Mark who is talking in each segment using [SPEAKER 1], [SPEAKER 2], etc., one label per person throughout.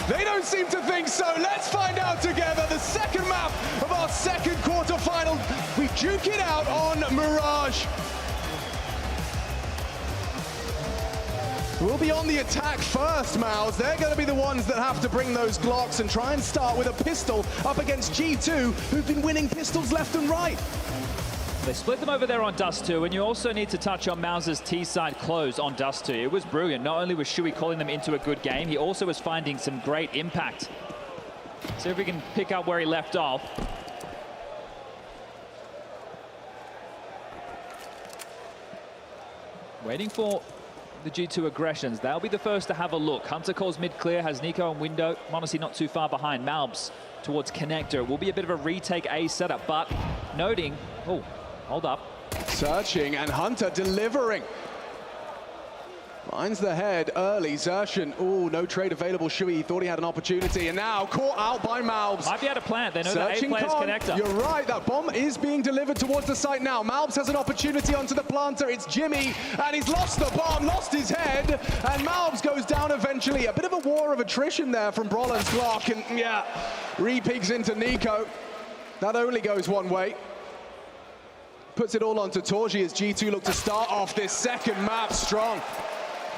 [SPEAKER 1] They don't seem to think so. Let's find out together. The second map of our second quarterfinal. We duke it out on Mirage. We'll be on the attack first, MOUZ. They're going to be the ones that have to bring those Glocks and try and start with a pistol up against G2, who've been winning pistols left and right.
[SPEAKER 2] They split them over there on Dust 2, and you also need to touch on MOUZ's T-side close on Dust 2. It was brilliant. Not only was Shui calling them into a good game, he also was finding some great impact. See if we can pick up where he left off. Waiting for the G2 aggressions. They'll be the first to have a look. Hunter calls mid clear, has Nico and Window. Honestly, not too far behind. MOUZ towards Connector. It will be a bit of a retake A setup, but noting, oh, hold up.
[SPEAKER 1] Searching and Hunter delivering. Finds the head early. Xerxan, oh, no trade available. Shui thought he had an opportunity and now caught out by MOUZ.
[SPEAKER 2] Might be able to plant. They know that A player's Connector.
[SPEAKER 1] You're right, that bomb is being delivered towards the site now. MOUZ has an opportunity onto the planter. It's Jimmy, and he's lost the bomb, lost his head, and MOUZ goes down eventually. A bit of a war of attrition there from Brolan's Glock, and yeah, repeats into Nico. That only goes one way. Puts it all onto Torji as G2 look to start off this second map strong.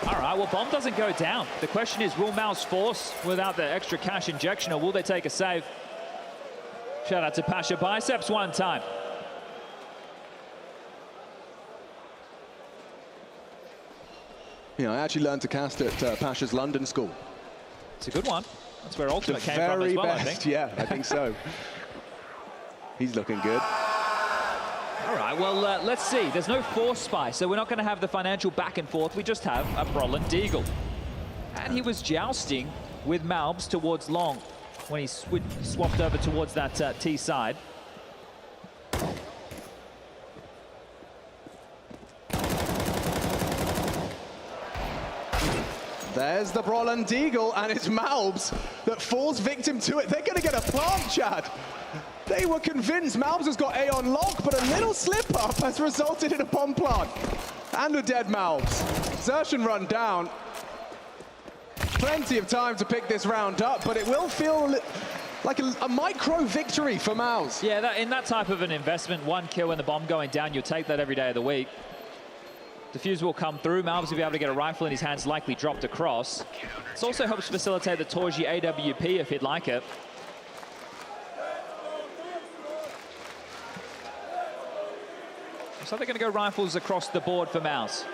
[SPEAKER 2] All right, well, bomb doesn't go down. The question is, will MOUZ force without the extra cash injection, or will they take a save? Shout out to Pasha. Biceps one time.
[SPEAKER 1] Yeah, I actually learned to cast at Pasha's London school.
[SPEAKER 2] It's a good one. That's where Ultimate came from as well,
[SPEAKER 1] best,
[SPEAKER 2] I think.
[SPEAKER 1] Yeah, I think so. He's looking good.
[SPEAKER 2] All right, well, let's see. There's no force spy, so we're not going to have the financial back and forth. We just have a Brolin Deagle. And he was jousting with MOUZ towards long when he swapped over towards that T side.
[SPEAKER 1] There's the Brolin Deagle, and it's MOUZ that falls victim to it. They're going to get a plant, Chad. They were convinced MOUZ has got A on lock, but a little slip-up has resulted in a bomb plant. And a dead MOUZ. Xerxan run down. Plenty of time to pick this round up, but it will feel like a micro victory for MOUZ.
[SPEAKER 2] Yeah, in that type of an investment, one kill and the bomb going down, you'll take that every day of the week. Defuse will come through. MOUZ will be able to get a rifle in his hands, likely dropped across. This also helps facilitate the Torji AWP if he'd like it. So they're going to go rifles across the board for MOUZ.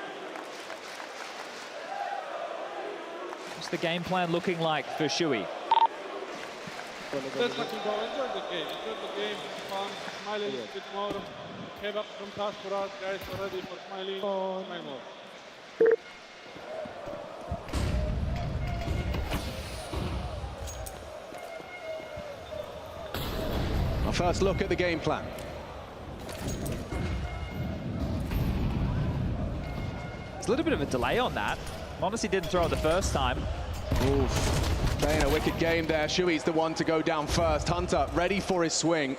[SPEAKER 2] What's the game plan looking like for Shui?
[SPEAKER 3] Just let him go, enjoy the game, fun, smile a little bit more, have up from task for us, guys are ready for smiling, smile more.
[SPEAKER 1] Our first look at the game plan.
[SPEAKER 2] There's a little bit of a delay on that. Honestly didn't throw it the first time.
[SPEAKER 1] Oof. Playing a wicked game there. Shui's the one to go down first. Hunter ready for his swing.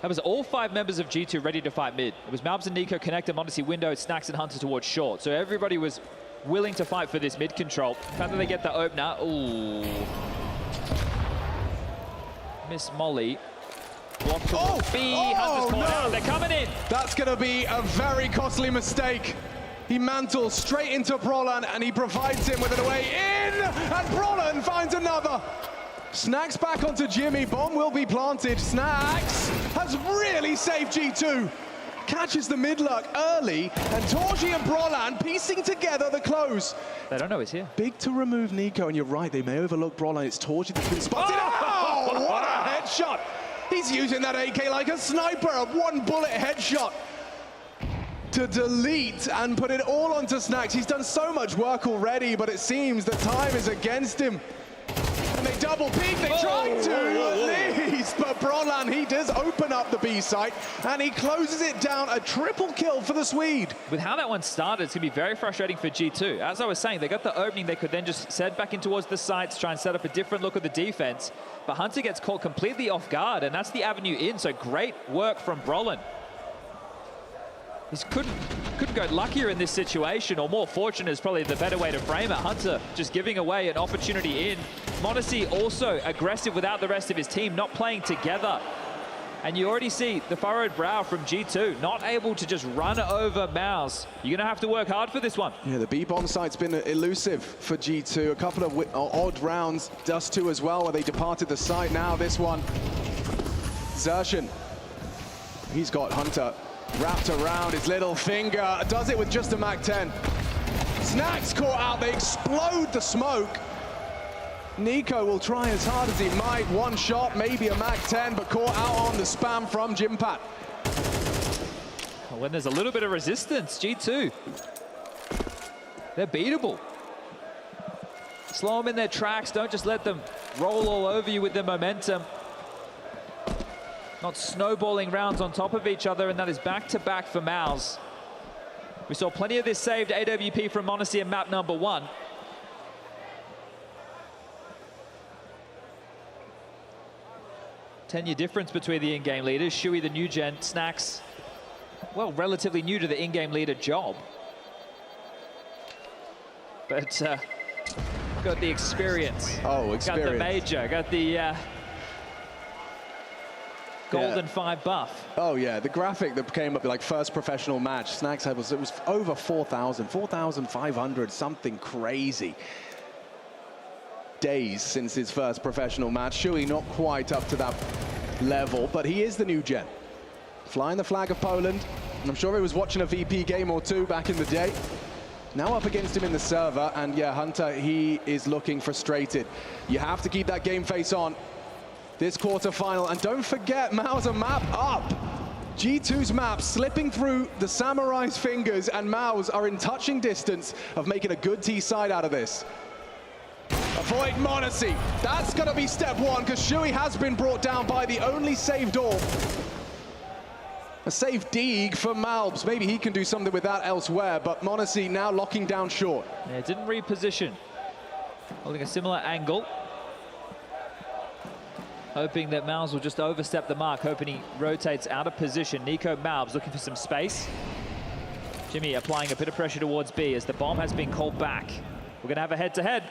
[SPEAKER 2] That was all 5 members of G2 ready to fight mid. It was MOUZ and Nico connected, Modesty, Window, Snacks and Hunter towards short. So everybody was willing to fight for this mid control. The fact that they get the opener, ooh. Miss Molly. Blocked towards B, Hunter's caught out, they're coming in.
[SPEAKER 1] That's gonna be a very costly mistake. He mantles straight into Brolan and he provides him with an away in, and Brolan finds another. Snacks back onto Jimmy, bomb will be planted. Snacks has really saved G2. Catches the mid-luck early, and Torji and Brolan piecing together the close.
[SPEAKER 2] They don't know he's here.
[SPEAKER 1] Big to remove Nico, and you're right, they may overlook Brolan. It's Torji that's been spotted. Oh, what a headshot. He's using that AK like a sniper, a one-bullet headshot to delete and put it all onto Snacks. He's done so much work already, but it seems that time is against him. And they double peek, they tried to at least, but Brolan, he does open up the B site and he closes it down, a triple kill for the Swede.
[SPEAKER 2] With how that one started, it's going to be very frustrating for G2. As I was saying, they got the opening, they could then just set back in towards the sites, try and set up a different look at the defense, but Hunter gets caught completely off guard, and that's the avenue in, so great work from Brolan. He couldn't go luckier in this situation, or more fortunate is probably the better way to frame it. Hunter just giving away an opportunity in. MOUZ also aggressive without the rest of his team, not playing together. And you already see the furrowed brow from G2, not able to just run over MOUZ. You're going to have to work hard for this one.
[SPEAKER 1] Yeah, the B-bomb site's been elusive for G2. A couple of odd rounds, Dust 2 as well, where they departed the site. Now this one, Xertion. He's got Hunter wrapped around his little finger. Does it with just a MAC-10. Snacks caught out, they explode the smoke. Nico will try as hard as he might. One shot, maybe a MAC-10, but caught out on the spam from Jimpat.
[SPEAKER 2] When there's a little bit of resistance, G2, they're beatable. Slow them in their tracks, don't just let them roll all over you with their momentum. Not snowballing rounds on top of each other, and that is back-to-back for MOUZ. We saw plenty of this saved AWP from MOUZ in map number 1. Ten-year difference between the in-game leaders. Shuey, the new gen, Snacks, well, relatively new to the in-game leader job. But got the experience.
[SPEAKER 1] Oh, experience.
[SPEAKER 2] Got the major, got the golden 5 buff.
[SPEAKER 1] Oh yeah, the graphic that came up like first professional match, Snacks had it was over 4,000, 4,500, something crazy. Days since his first professional match. Shuey not quite up to that level, but he is the new gen. Flying the flag of Poland. And I'm sure he was watching a VP game or two back in the day. Now up against him in the server, and yeah, Hunter, he is looking frustrated. You have to keep that game face on this quarterfinal, and don't forget MOUZ map up. G2's map slipping through the Samurai's fingers, and MOUZ are in touching distance of making a good T side out of this. Avoid MOUZ. That's going to be step 1, because Shuey has been brought down by the only saved AWP. A save Deeg for MOUZ. Maybe he can do something with that elsewhere, but MOUZ now locking down short.
[SPEAKER 2] Yeah, it didn't reposition. Holding a similar angle. Hoping that MOUZ will just overstep the mark, hoping he rotates out of position. Nico MOUZ looking for some space. Jimmy applying a bit of pressure towards B as the bomb has been called back. We're going to have a head-to-head.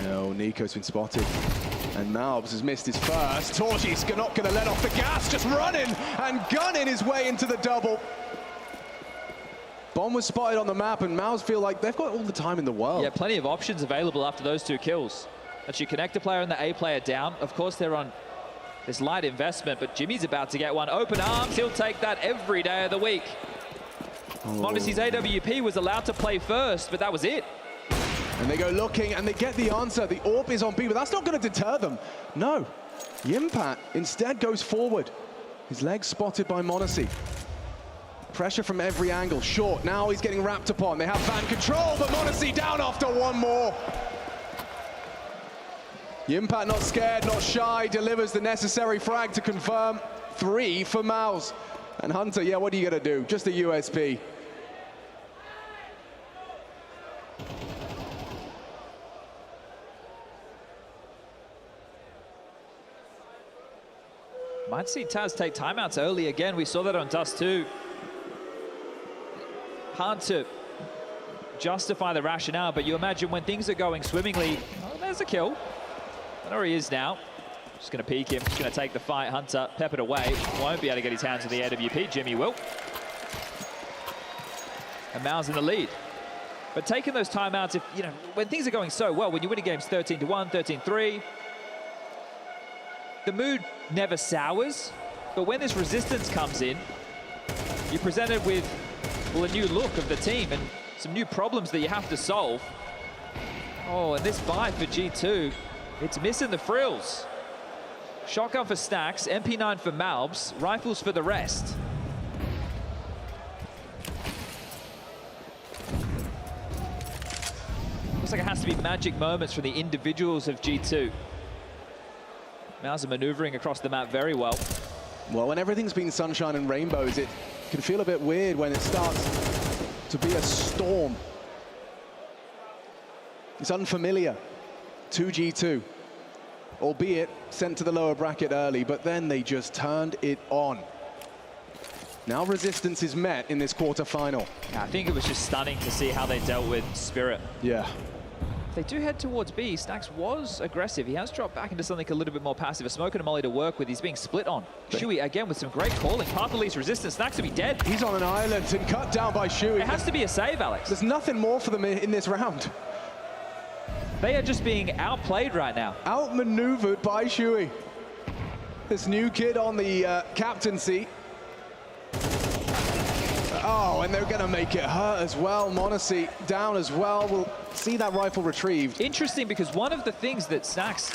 [SPEAKER 1] No, Nico's been spotted. And MOUZ has missed his first. Torchy's not going to let off the gas, just running and gunning his way into the double. Bomb was spotted on the map, and MOUZ feel like they've got all the time in the world.
[SPEAKER 2] Yeah, plenty of options available after those 2 kills. Actually, connect a player and the A player down. Of course, they're on this light investment, but Jimmy's about to get one. Open arms, he'll take that every day of the week. MOUZ's AWP was allowed to play first, but that was it.
[SPEAKER 1] And they go looking, and they get the answer. The AWP is on B, but that's not going to deter them. No. Jimpat instead goes forward. His legs spotted by MOUZ. Pressure from every angle. Short. Now he's getting wrapped upon. They have fan control, but MOUZ down after one more. Jimpat not scared, not shy, delivers the necessary frag to confirm 3 for MOUZ. And Hunter, yeah, what are you going to do? Just a USP.
[SPEAKER 2] Might see Taz take timeouts early again. We saw that on Dust 2. Hard to justify the rationale, but you imagine when things are going swimmingly, oh, there's a kill. There he is now. Just going to peek him, just going to take the fight. Hunter peppered away. Won't be able to get his hands on the AWP. Jimmy will. And MOUZ in the lead. But taking those timeouts, if, you know, when things are going so well, when you're winning games 13-1, 13-3, the mood never sours, but when this resistance comes in, you're presented with, well, a new look of the team and some new problems that you have to solve. Oh, and this buy for G2, it's missing the frills. Shotgun for Snacks, MP9 for MOUZ, rifles for the rest. Looks like it has to be magic moments from the individuals of G2. MOUZ are maneuvering across the map very well.
[SPEAKER 1] Well, when everything's been sunshine and rainbows, it can feel a bit weird when it starts to be a storm. It's unfamiliar to G2, albeit sent to the lower bracket early, but then they just turned it on. Now resistance is met in this quarterfinal.
[SPEAKER 2] I think it was just stunning to see how they dealt with Spirit.
[SPEAKER 1] Yeah.
[SPEAKER 2] They do head towards B. Snacks was aggressive. He has dropped back into something a little bit more passive. A smoke and a molly to work with. He's being split on. Shui, again, with some great calling. Path of least resistance. Snacks will be dead.
[SPEAKER 1] He's on an island and cut down by Shui.
[SPEAKER 2] It has to be a save, Alex.
[SPEAKER 1] There's nothing more for them in this round.
[SPEAKER 2] They are just being outplayed right now.
[SPEAKER 1] Outmaneuvered by Shui. This new kid on the captaincy. Oh, and they're going to make it hurt as well. m0NESY down as well. We'll see that rifle retrieved.
[SPEAKER 2] Interesting, because one of the things that Snacks,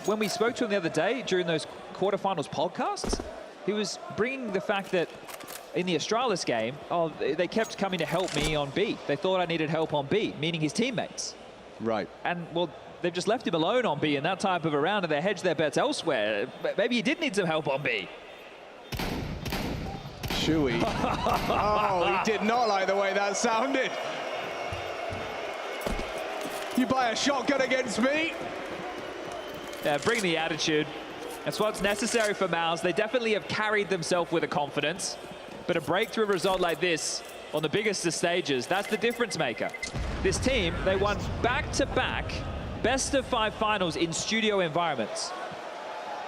[SPEAKER 2] when we spoke to him the other day during those quarterfinals podcasts, he was bringing the fact that in the Astralis game, oh, they kept coming to help me on B. They thought I needed help on B, meaning his teammates.
[SPEAKER 1] Right.
[SPEAKER 2] And, well, they've just left him alone on B in that type of a round, and they hedged their bets elsewhere. Maybe he did need some help on B.
[SPEAKER 1] Shui. Oh, he did not like the way that sounded. You buy a shotgun against me?
[SPEAKER 2] Yeah, bring the attitude. That's what's necessary for MOUZ. They definitely have carried themselves with a confidence, but a breakthrough result like this on the biggest of stages, that's the difference maker. This team, they won back-to-back best-of-5 finals in studio environments.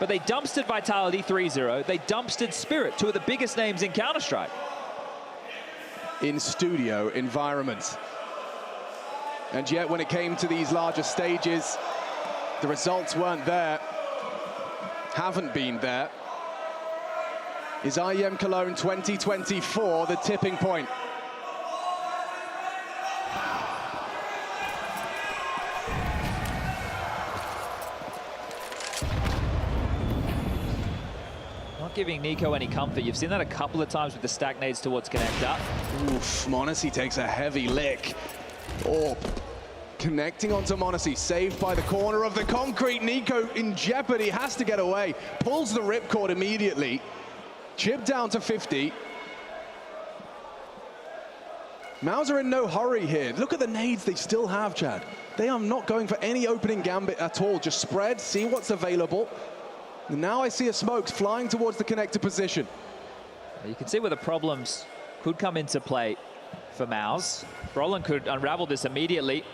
[SPEAKER 2] But they dumpstered Vitality 3-0. They dumpstered Spirit, two of the biggest names in Counter-Strike.
[SPEAKER 1] In studio environments. And yet when it came to these larger stages, the results weren't there. Haven't been there. Is IEM Cologne 2024 the tipping point?
[SPEAKER 2] Giving Nico any comfort. You've seen that a couple of times with the stack nades towards connector.
[SPEAKER 1] Oof, m0NESY takes a heavy lick. Orb connecting onto m0NESY, saved by the corner of the concrete. Nico in jeopardy, has to get away. Pulls the ripcord immediately. Chip down to 50. MOUZ are in no hurry here. Look at the nades they still have, Chad. They are not going for any opening gambit at all. Just spread, see what's available. And now I see a smoke flying towards the connector position.
[SPEAKER 2] You can see where the problems could come into play for MOUZ. Brolin could unravel this immediately.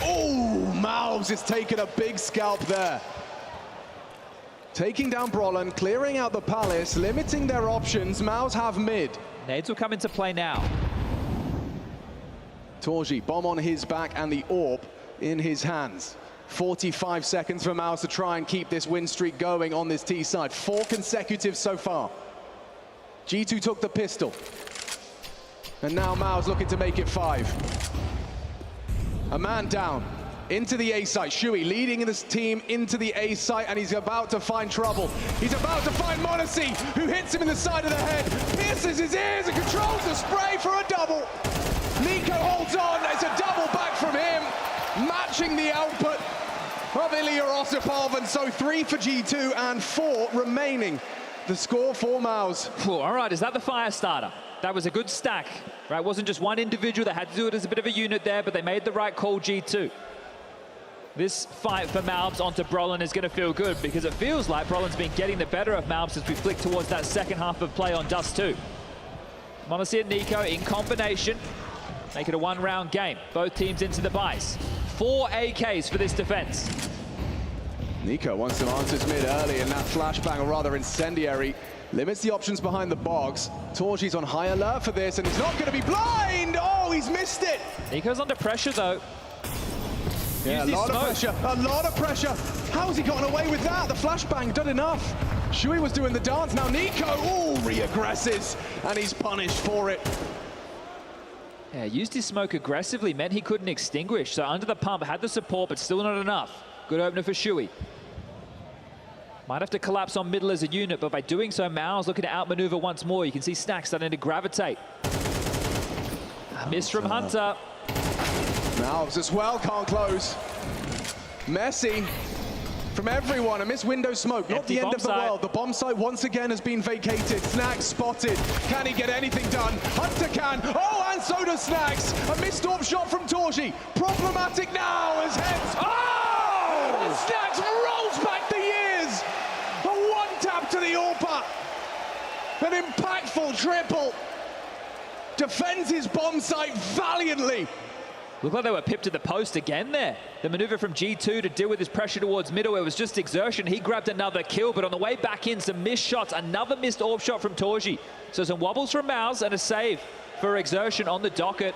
[SPEAKER 1] Oh, MOUZ is taking a big scalp there. Taking down Brolin, clearing out the Palace, limiting their options. MOUZ have mid.
[SPEAKER 2] Nades will come into play now.
[SPEAKER 1] Torji, bomb on his back and the orb in his hands. 45 seconds for MOUZ to try and keep this win streak going on this T side. 4 consecutive so far. G2 took the pistol. And now MOUZ looking to make it 5. A man down. Into the A site. Shui leading this team into the A site, and he's about to find trouble. He's about to find m0NESY, who hits him in the side of the head, pierces his ears and controls the spray for a double. Nico holds on. It's a double back from him, matching the output of Ilya Osipov, and so 3 for G2 and 4 remaining. The score for MOUZ.
[SPEAKER 2] All right, is that the fire starter? That was a good stack, right? It wasn't just one individual. They had to do it as a bit of a unit there, but they made the right call, G2. This fight for MOUZ onto Brolin is going to feel good, because it feels like Brolin's been getting the better of MOUZ as we flick towards that second half of play on Dust 2. m0NESY and Nico in combination. Make it a one-round game. Both teams into the buys. 4 AKs for this defense.
[SPEAKER 1] Nico wants some answers mid early, and that flashbang, or rather incendiary, limits the options behind the box. Torji's on high alert for this, and he's not going to be blind. Oh, he's missed it.
[SPEAKER 2] Nico's under pressure, though.
[SPEAKER 1] Yeah, a lot of pressure, a lot of pressure. How has he gotten away with that? The flashbang done enough. Shui was doing the dance. Now Nico, re-aggresses, and he's punished for it.
[SPEAKER 2] Yeah, used his smoke aggressively, meant he couldn't extinguish. So under the pump, had the support, but still not enough. Good opener for Shui. Might have to collapse on middle as a unit, but by doing so, MOUZ looking to outmaneuver once more. You can see Snacks starting to gravitate. Miss from Hunter.
[SPEAKER 1] MOUZ as well, can't close. Messy from everyone. A missed window smoke, not the end of the world. The bomb site once again has been vacated. Snacks spotted. Can he get anything done? Hunter can. Oh, and so does Snacks. A missed orb shot from Torji. Problematic now as heads. Oh! And Snacks rolls back the years. A one tap to the AWPer. An impactful triple. Defends his bomb site valiantly.
[SPEAKER 2] Looked like they were pipped to the post again there. The maneuver from G2 to deal with his pressure towards middle, it was just exertion. He grabbed another kill, but on the way back in, some missed shots. Another missed AWP shot from Torji. So some wobbles from MOUZ and a save for exertion on the docket.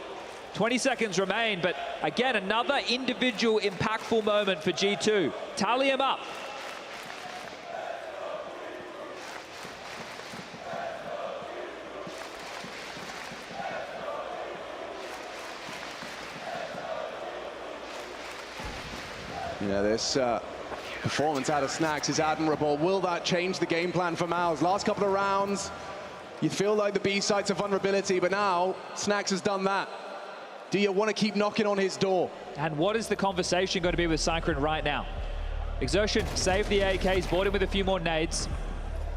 [SPEAKER 2] 20 seconds remain, but again, another individual impactful moment for G2. Tally him up.
[SPEAKER 1] Yeah, this performance out of Snax is admirable. Will that change the game plan for MOUZ? Last couple of rounds, you feel like the B site's a vulnerability, but now Snax has done that. Do you want to keep knocking on his door?
[SPEAKER 2] And what is the conversation going to be with Cyclone right now? Exertion saved the AKs, bought him with a few more nades.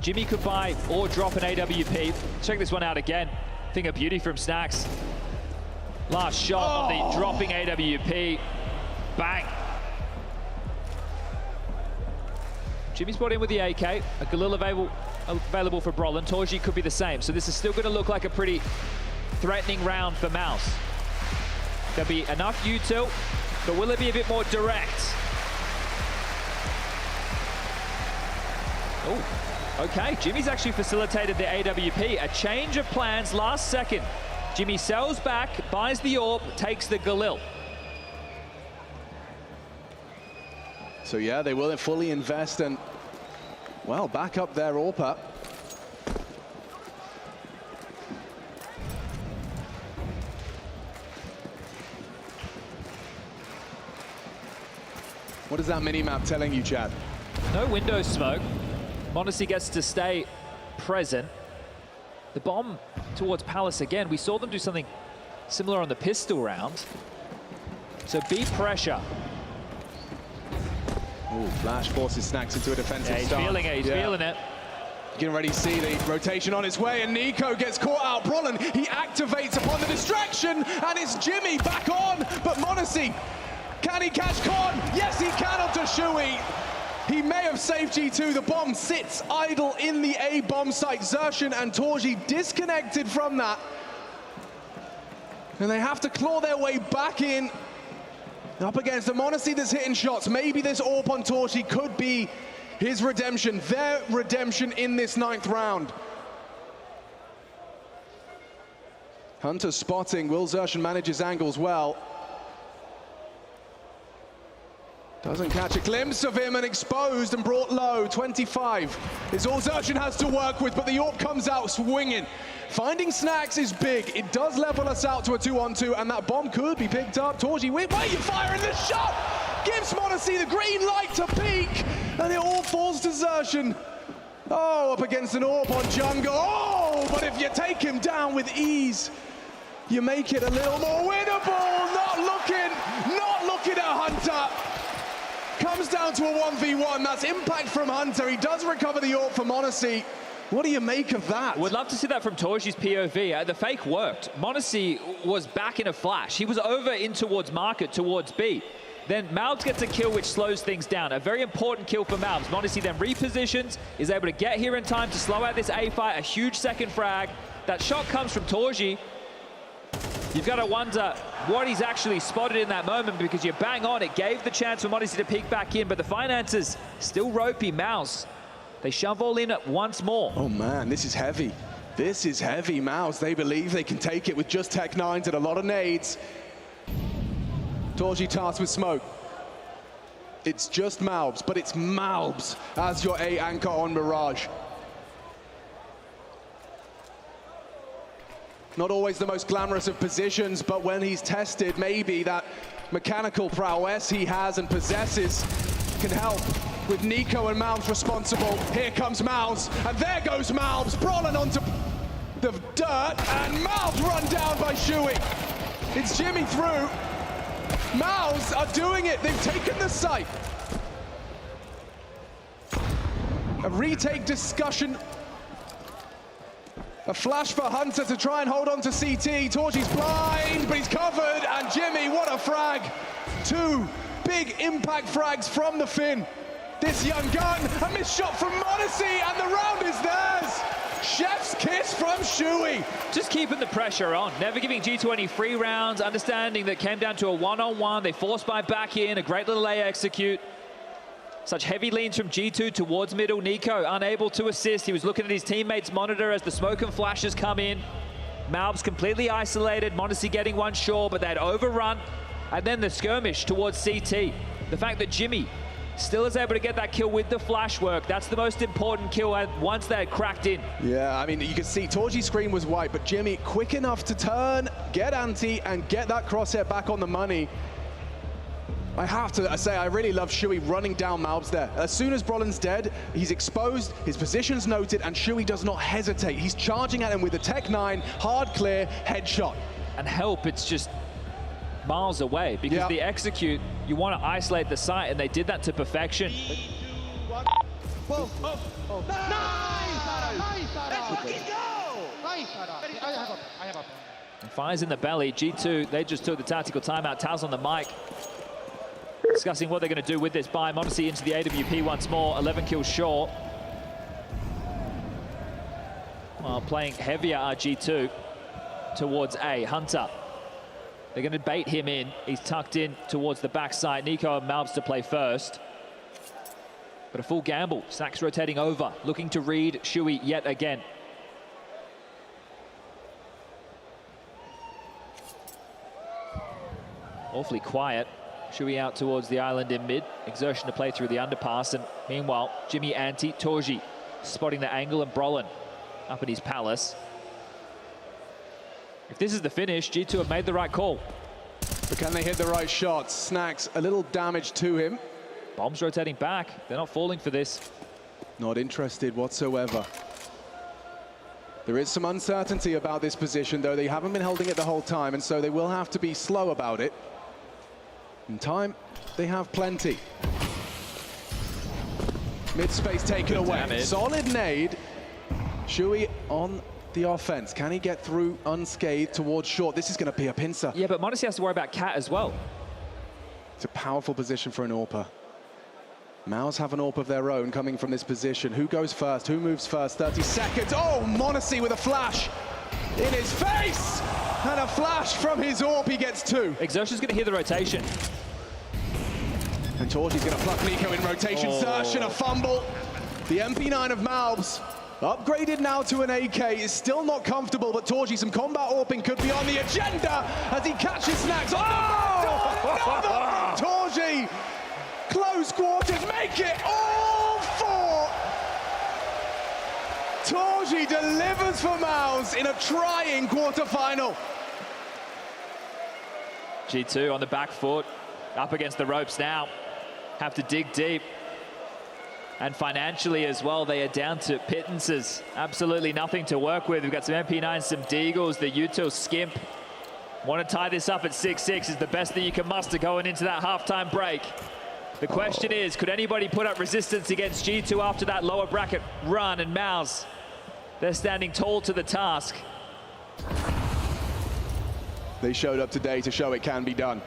[SPEAKER 2] Jimmy could buy or drop an AWP. Check this one out again. Thing of beauty from Snax. Last shot on the dropping AWP. Bang. Jimmy's brought in with the AK, a Galil available for Brolin. Torji could be the same. So this is still going to look like a pretty threatening round for MOUZ. There'll be enough util, but will it be a bit more direct? Oh, okay. Jimmy's actually facilitated the AWP. A change of plans last second. Jimmy sells back, buys the AWP, takes the Galil.
[SPEAKER 1] So yeah, they will fully invest and, well, back up their AWP. What is that mini-map telling you, Chad?
[SPEAKER 2] No window smoke. m0NESY gets to stay present. The bomb towards Palace again. We saw them do something similar on the pistol round. So B pressure.
[SPEAKER 1] Ooh, Flash forces Snax into a defensive
[SPEAKER 2] He's
[SPEAKER 1] stance.
[SPEAKER 2] feeling it, he's feeling it.
[SPEAKER 1] You can already see the rotation on its way, and Nico gets caught out. Brolin, he activates upon the distraction, and it's Jimmy back on, but m0NESY, can he catch Con? Yes, he can onto Shui. He may have saved G2. The bomb sits idle in the A bomb site. Xerxin and Torji disconnected from that. And they have to claw their way back in. Up against the m0NESY that's hitting shots. Maybe this AWP on Torji could be his redemption, their redemption in this 9th round. Hunter spotting. Will Xerxin manage his angles well? Doesn't catch a glimpse of him and exposed and brought low. 25 is all Xerxin has to work with, but the AWP comes out swinging. Finding Snax is big. It does level us out to a 2-on-2, and that bomb could be picked up. Torji, wait, are you firing the shot? Gives m0NESY the green light to peek, and it all falls to Xerxin. Oh, up against an AWP on Jungle. Oh, but if you take him down with ease, you make it a little more winnable. Not looking at Hunter. Comes down to a 1v1. That's impact from Hunter. He does recover the AWP for m0NESY. What do you make of that?
[SPEAKER 2] Would love to see that from Torji's POV. The fake worked. m0NESY was back in a flash. He was over in towards market, towards B. Then MOUZ gets a kill which slows things down. A very important kill for MOUZ. m0NESY then repositions, is able to get here in time to slow out this A fight. A huge second frag. That shot comes from Torji. You've got to wonder what he's actually spotted in that moment, because you're bang on. It gave the chance for m0NESY to peek back in, but the finances still ropey. MOUZ, they shove all in once more.
[SPEAKER 1] Oh man, this is heavy. This is heavy. MOUZ, they believe they can take it with just Tech 9s and a lot of nades. Torji tasked with smoke. It's just MOUZ, but it's MOUZ as your A anchor on Mirage. Not always the most glamorous of positions, but when he's tested, maybe that mechanical prowess he has and possesses can help. With Nico and MOUZ responsible, here comes MOUZ, and there goes MOUZ. Brolin onto the dirt, and MOUZ run down by Shui. It's Jimmy through. MOUZ are doing it. They've taken the site. A retake discussion. A flash for Hunter to try and hold on to CT. Torji's blind, but he's covered. And Jimmy, what a frag. 2 big impact frags from the Finn. This young gun, a missed shot from m0NESY, and the round is theirs. Chef's kiss from Shui.
[SPEAKER 2] Just keeping the pressure on, never giving G2 any free rounds, understanding that it came down to a one-on-one. They forced by back in, a great little A execute. Such heavy leans from G2 towards middle. Nico unable to assist. He was looking at his teammates' monitor as the smoke and flashes come in. MOUZ completely isolated. Mondesi getting one short, but they'd overrun. And then the skirmish towards CT. The fact that Jimmy still is able to get that kill with the flash work. That's the most important kill once they had cracked in.
[SPEAKER 1] Yeah, I mean, you can see Torji's screen was white, but Jimmy quick enough to turn, get anti, and get that crosshair back on the money. I have to say, I really love Shui running down MOUZ there. As soon as Brolin's dead, he's exposed, his position's noted, and Shui does not hesitate. He's charging at him with the Tech 9, hard clear, headshot.
[SPEAKER 2] And help, it's just miles away, because the execute, you want to isolate the site, and they did that to perfection.
[SPEAKER 3] 3, 2, 1. Whoa. Oh. Nice!
[SPEAKER 2] And fires in the belly. G2, they just took the tactical timeout. Taz on the mic, discussing what they're going to do with this buy. Mondesi into the AWP once more, 11 kills short. Well, playing heavier are G2 towards A. Hunter. They're going to bait him in. He's tucked in towards the backside. Nico and MOUZ to play first. But a full gamble. Sacks rotating over, looking to read Shui yet again. Awfully quiet. Shui out towards the island in mid. Exertion to play through the underpass. And meanwhile, Jimmy anti, Torji spotting the angle, and Brolin up in his palace. If this is the finish, G2 have made the right call.
[SPEAKER 1] But can they hit the right shots? Snacks, a little damage to him.
[SPEAKER 2] Bombs rotating back. They're not falling for this.
[SPEAKER 1] Not interested whatsoever. There is some uncertainty about this position, though. They haven't been holding it the whole time, and so they will have to be slow about it. In time, they have plenty. Mid-space taken away.
[SPEAKER 2] Damage.
[SPEAKER 1] Solid nade. Shui on the offense. Can he get through unscathed towards short? This is going to be a pincer.
[SPEAKER 2] Yeah, but Mondesi has to worry about Cat as well.
[SPEAKER 1] It's a powerful position for an AWPer. MOUZ have an AWP of their own coming from this position. Who goes first? Who moves first? 30 seconds. Oh, Mondesi with a flash in his face! And a flash from his AWP. He gets two.
[SPEAKER 2] Exertion's going to hear the rotation.
[SPEAKER 1] And Torji's going to pluck Nico in rotation. Search and a fumble. The MP9 of MOUZ, upgraded now to an AK, is still not comfortable, but Torji, some combat AWPing could be on the agenda as he catches Snacks. Oh! Another from Torji! Close quarters, make it all four! Torji delivers for MOUZ in a trying quarterfinal.
[SPEAKER 2] G2 on the back foot, up against the ropes now. Have to dig deep. And financially as well, they are down to pittances. Absolutely nothing to work with. We've got some MP9s, some Deagles, the util skimp. Want to tie this up at 6-6 is the best that you can muster going into that halftime break. The question is, could anybody put up resistance against G2 after that lower bracket run? And MOUZ, they're standing tall to the task.
[SPEAKER 1] They showed up today to show it can be done.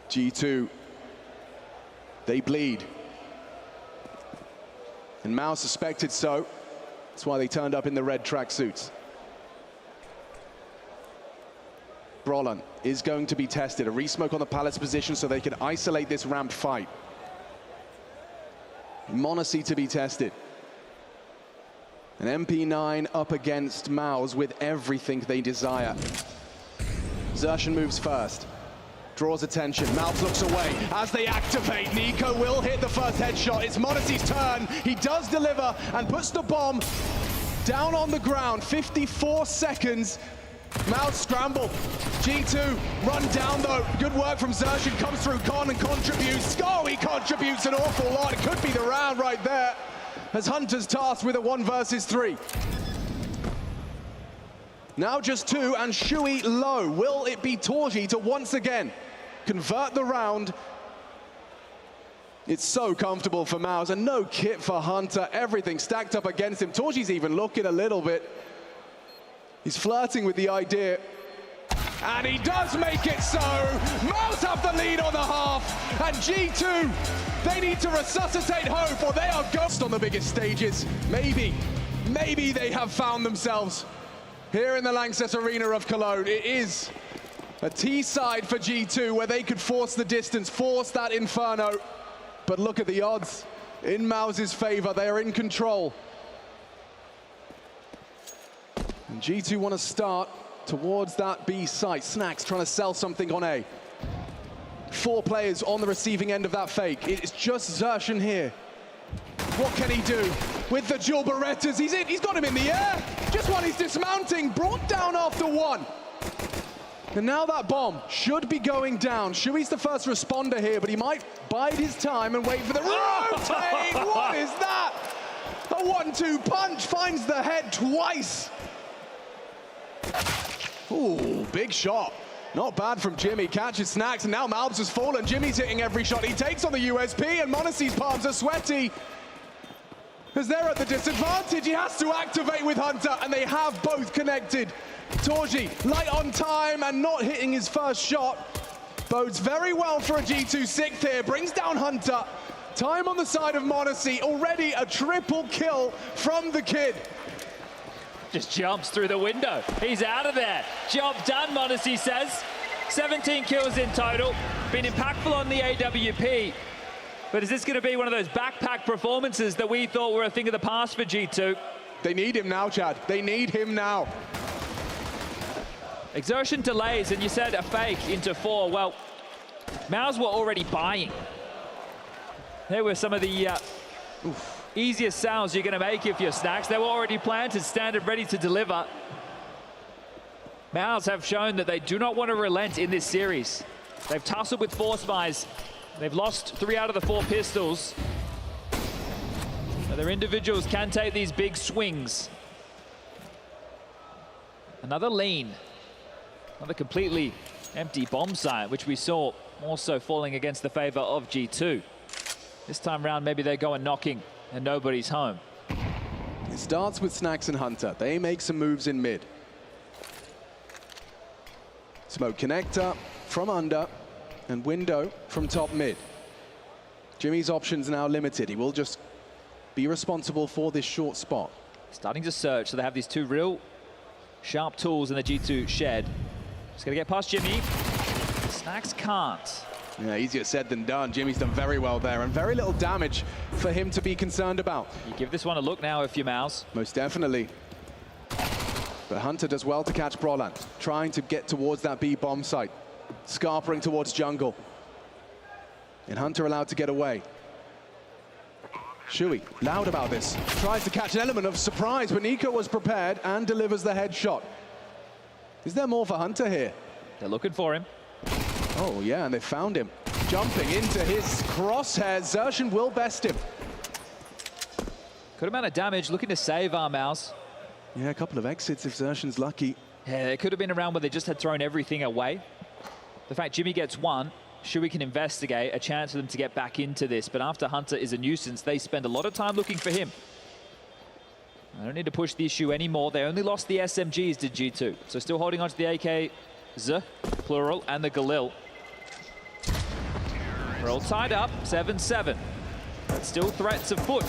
[SPEAKER 1] G2, they bleed. And MOUZ suspected so. That's why they turned up in the red tracksuits. Brolin is going to be tested. A resmoke on the palace position so they can isolate this ramp fight. Mondesi to be tested. An MP9 up against MOUZ with everything they desire. Xerxan moves first. Draws attention. MOUZ looks away as they activate. Nico will hit the first headshot. It's Mondesi's turn. He does deliver and puts the bomb down on the ground. 54 seconds. MOUZ scramble. G2 run down though. Good work from Xerxan. Comes through Con and contributes. Oh, he contributes an awful lot. It could be the round right there, as Hunter's tasked with a 1 versus 3. Now just 2 and Shui low. Will it be Torji to once again convert the round? It's so comfortable for MOUZ and no kit for Hunter. Everything stacked up against him. Torji's even looking a little bit. He's flirting with the idea And he does make it so. MOUZ have the lead on the half. And G2, they need to resuscitate hope or they are ghost on the biggest stages. Maybe they have found themselves here in the Lanxess Arena of Cologne. It is a T-side for G2 where they could force the distance, force that inferno. But look at the odds in MOUZ's favor. They are in control. And G2 want to start towards that B site. Snax trying to sell something on A. 4 players on the receiving end of that fake. It's just Xerxen here. What can he do with the dual Berettas? He's got him in the air. Just while he's dismounting, brought down after 1. And now that bomb should be going down. Shui's the first responder here, but he might bide his time and wait for the rotate. What is that? A 1-2 punch finds the head twice. Ooh, big shot. Not bad from Jimmy. Catches Snax, and now MOUZ has fallen. Jimmy's hitting every shot. He takes on the USP, and m0NESY's palms are sweaty. As they're at the disadvantage, he has to activate with Hunter, and they have both connected. Torji, light on time and not hitting his first shot. Bodes very well for a G2 6th here. Brings down Hunter. Time on the side of m0NESY. Already a triple kill from the kid.
[SPEAKER 2] Just jumps through the window. He's out of there. Job done, m0NESY says. 17 kills in total. Been impactful on the AWP. But is this going to be one of those backpack performances that we thought were a thing of the past for G2?
[SPEAKER 1] They need him now, Chad. They need him now.
[SPEAKER 2] Exertion delays, and you said a fake into 4. Well, MOUZ were already buying. There were some of the easiest sounds you're going to make if you're Snax. They were already planted, standard, ready to deliver. MOUZ have shown that they do not want to relent in this series. They've tussled with 4 spies. They've lost 3 out of the 4 pistols. But their individuals can take these big swings. Another lean. Another completely empty bomb site, which we saw also falling against the favor of G2. This time round, maybe they're going knocking and nobody's home.
[SPEAKER 1] It starts with Snax and Hunter. They make some moves in mid. Smoke connector from under and window from top mid. Jimmy's options now limited. He will just be responsible for this short spot.
[SPEAKER 2] Starting to search, so they have these 2 real sharp tools in the G2 shed. Just gonna get past Jimmy. Snax can't.
[SPEAKER 1] Yeah, easier said than done. Jimmy's done very well there, and very little damage for him to be concerned about.
[SPEAKER 2] You give this one a look now if you're MOUZ.
[SPEAKER 1] Most definitely. But Hunter does well to catch Brolan, trying to get towards that B bomb site. Scarpering towards jungle. And Hunter allowed to get away. Shui, loud about this. Tries to catch an element of surprise, but Nico was prepared and delivers the headshot. Is there more for Hunter here?
[SPEAKER 2] They're looking for him.
[SPEAKER 1] Oh yeah, and they found him. Jumping into his crosshairs. Xerxen will best him.
[SPEAKER 2] Good amount of damage, looking to save our MOUZ.
[SPEAKER 1] Yeah, a couple of exits if Xerxen's lucky.
[SPEAKER 2] Yeah, it could have been a round where they just had thrown everything away. The fact Jimmy gets 1, Shui can investigate, a chance for them to get back into this. But after Hunter is a nuisance, they spend a lot of time looking for him. I don't need to push the issue anymore. They only lost the SMGs to G2. So still holding on to the AKs, plural, and the Galil. We're all tied up, 7-7. But still threats afoot.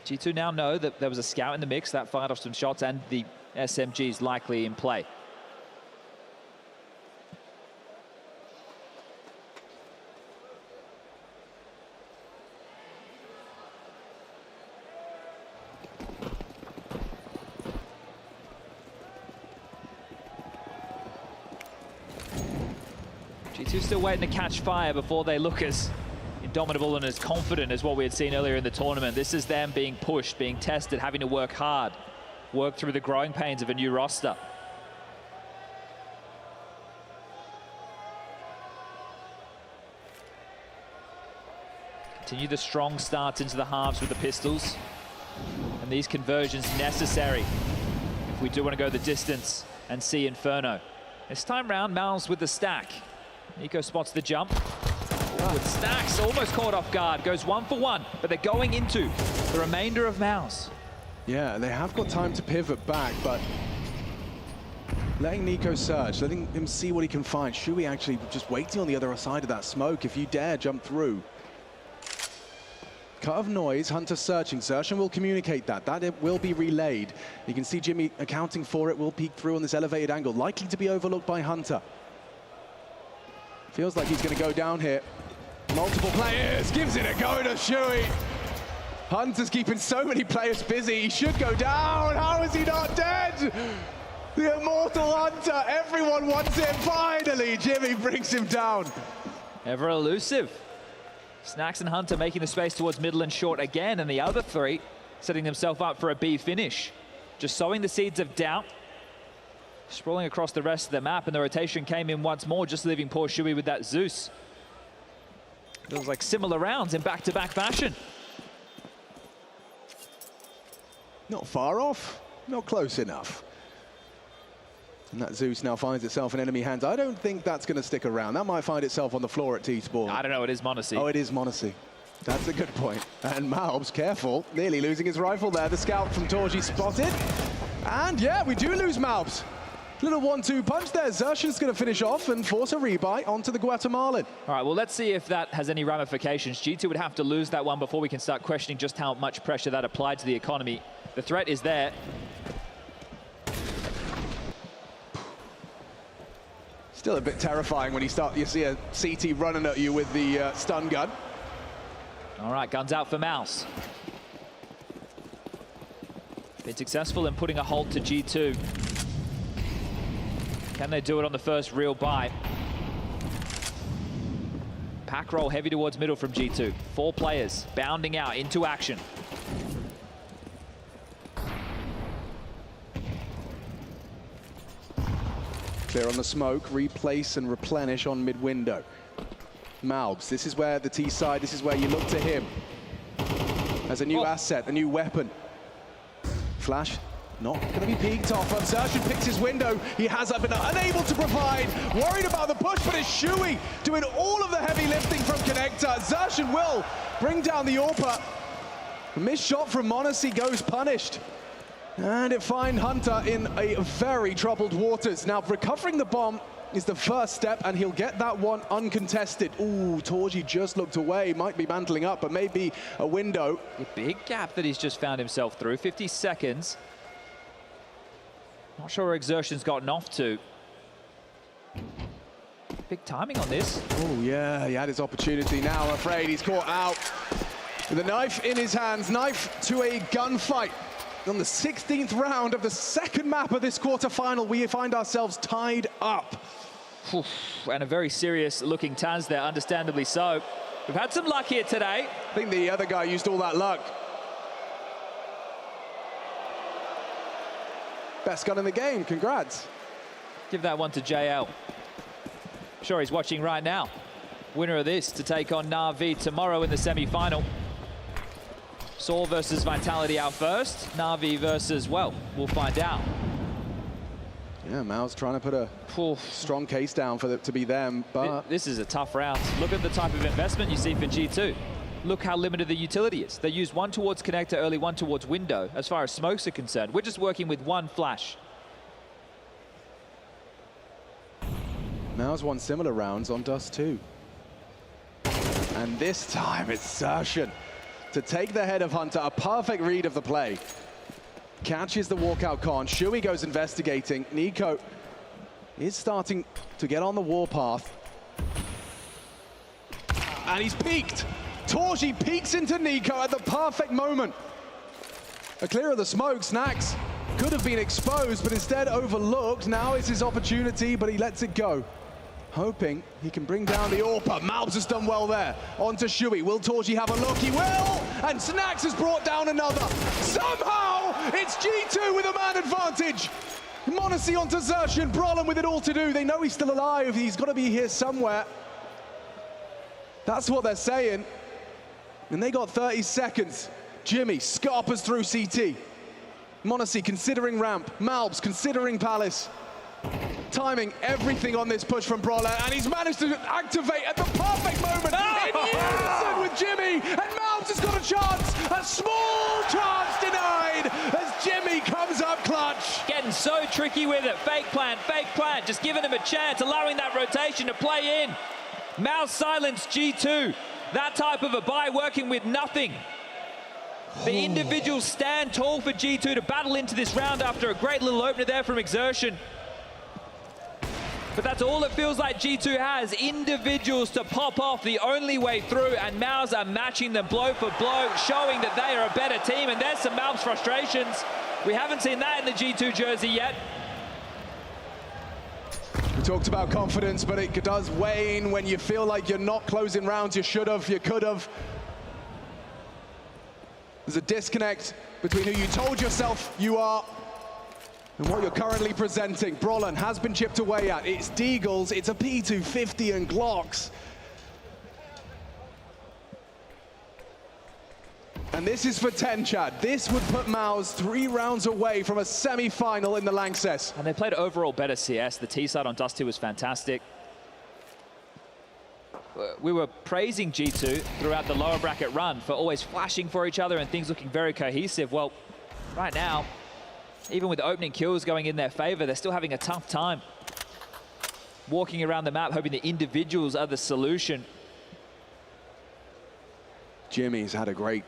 [SPEAKER 2] G2 now know that there was a scout in the mix that fired off some shots, and the SMGs likely in play. G2 still waiting to catch fire before they look as indomitable and as confident as what we had seen earlier in the tournament. This is them being pushed, being tested, having to work hard, work through the growing pains of a new roster. Continue the strong starts into the halves with the pistols, and these conversions necessary if we do want to go the distance and see Inferno. This time round, MOUZ with the stack. Nico spots the jump. With Snax almost caught off guard, goes 1 for 1, but they're going into the remainder of MOUZ.
[SPEAKER 1] Yeah, they have got time to pivot back, but letting Nico search, letting him see what he can find. Shui actually just waiting on the other side of that smoke. If you dare jump through. Cut of noise, Hunter searching. Zertian will communicate that. That it will be relayed. You can see Jimmy accounting for it, will peek through on this elevated angle. Likely to be overlooked by Hunter. Feels like he's going to go down here. Multiple players, gives it a go to Shui. Hunter's keeping so many players busy. He should go down. How is he not dead? The immortal Hunter. Everyone wants it. Finally, Jimmy brings him down.
[SPEAKER 2] Ever elusive. Snacks and Hunter making the space towards middle and short again, and the other three setting themselves up for a B finish. Just sowing the seeds of doubt. Sprawling across the rest of the map, and the rotation came in once more, just leaving poor Shui with that Zeus. It was like similar rounds in back-to-back fashion.
[SPEAKER 1] Not far off, not close enough. And that Zeus now finds itself in enemy hands. I don't think that's going to stick around. That might find itself on the floor at T-Spawn.
[SPEAKER 2] I don't know, it is MOUZ.
[SPEAKER 1] Oh, it is MOUZ. That's a good point. And MOUZ, careful, nearly losing his rifle there. The scout from Torji spotted. And yeah, we do lose MOUZ. Little 1-2 punch there. Zertian's going to finish off and force a rebuy onto the Guatemalan.
[SPEAKER 2] All right, well, let's see if that has any ramifications. G2 would have to lose that one before we can start questioning just how much pressure that applied to the economy. The threat is there.
[SPEAKER 1] Still a bit terrifying when you see a CT running at you with the stun gun.
[SPEAKER 2] All right, guns out for MOUZ. Been successful in putting a hold to G2. Can they do it on the first real buy? Pack roll heavy towards middle from G2. 4 players bounding out into action.
[SPEAKER 1] Clear on the smoke, replace and replenish on mid-window. MOUZ, this is where the T side, this is where you look to him as a new asset, a new weapon. Flash, not going to be peeked off. Zertian picks his window. He has been unable to provide. Worried about the push, but it's Shui doing all of the heavy lifting from Connector. Zertian will bring down the AWPer. A missed shot from MOUZ goes punished. And it finds Hunter in a very troubled waters. Now, recovering the bomb is the first step, and he'll get that one uncontested. Ooh, Torji just looked away. Might be mantling up, but maybe a window.
[SPEAKER 2] A big gap that he's just found himself through. 50 seconds. Not sure where Exertion's gotten off to. Big timing on this.
[SPEAKER 1] Oh, yeah, he had his opportunity. Now, I'm afraid he's caught out with a knife in his hands. Knife to a gunfight. On the 16th round of the second map of this quarterfinal, we find ourselves tied up.
[SPEAKER 2] And a very serious looking Taz there, understandably so. We've had some luck here today.
[SPEAKER 1] I think the other guy used all that luck. Best gun in the game, congrats.
[SPEAKER 2] Give that one to JL. Sure he's watching right now. Winner of this to take on Na'Vi tomorrow in the semi-final. Saw versus Vitality out first. Na'Vi versus, well, we'll find out.
[SPEAKER 1] Yeah, MOUZ trying to put a strong case down for it to be them, but...
[SPEAKER 2] This is a tough round. Look at the type of investment you see for G2. Look how limited the utility is. They use one towards connector early, one towards window, as far as smokes are concerned. We're just working with one flash.
[SPEAKER 1] MOUZ won similar rounds on Dust 2. And this time it's Zertian to take the head of Hunter, a perfect read of the play. Catches the walkout con. Shui goes investigating. Nico is starting to get on the warpath. And he's peeked. Torji peeks into Nico at the perfect moment. A clear of the smoke. Snacks could have been exposed, but instead overlooked. Now is his opportunity, but he lets it go. Hoping he can bring down the AWPer. MOUZ has done well there. On to Shui. Will Torji have a look? He will! And Snacks has brought down another. Somehow, it's G2 with a man advantage. MOUZ onto Zertian. Brolin with it all to do. They know he's still alive. He's got to be here somewhere. That's what they're saying. And they got 30 seconds. Jimmy scarpers through CT. MOUZ considering ramp. MOUZ considering Palace. Timing everything on this push from Brolin, and he's managed to activate at the perfect moment in unison with Jimmy, and MOUZ has got a chance, a small chance denied. up clutch.
[SPEAKER 2] Getting so tricky with it. Fake plant, just giving them a chance, allowing that rotation to play in. MOUZ silenced G2. That type of a buy working with nothing. The individuals stand tall for G2 to battle into this round after a great little opener there from Exertion. But that's all it feels like G2 has, individuals to pop off the only way through, and MOUZ are matching them blow for blow, showing that they are a better team, and there's some MOUZ frustrations. We haven't seen that in the G2 jersey yet.
[SPEAKER 1] We talked about confidence, but it does wane when you feel like you're not closing rounds. You should have, you could have. There's a disconnect between who you told yourself you are and what you're currently presenting. Brolin has been chipped away at. It's Deagles, it's a P250 and Glocks. And this is for 10, Chad. This would put MOUZ 3 rounds away from a semi-final in the Lanxess.
[SPEAKER 2] And they played overall better CS. The T side on Dusty was fantastic. We were praising G2 throughout the lower bracket run for always flashing for each other and things looking very cohesive. Well, right now, even with opening kills going in their favor, they're still having a tough time walking around the map, hoping the individuals are the solution.
[SPEAKER 1] Jimmy's had a great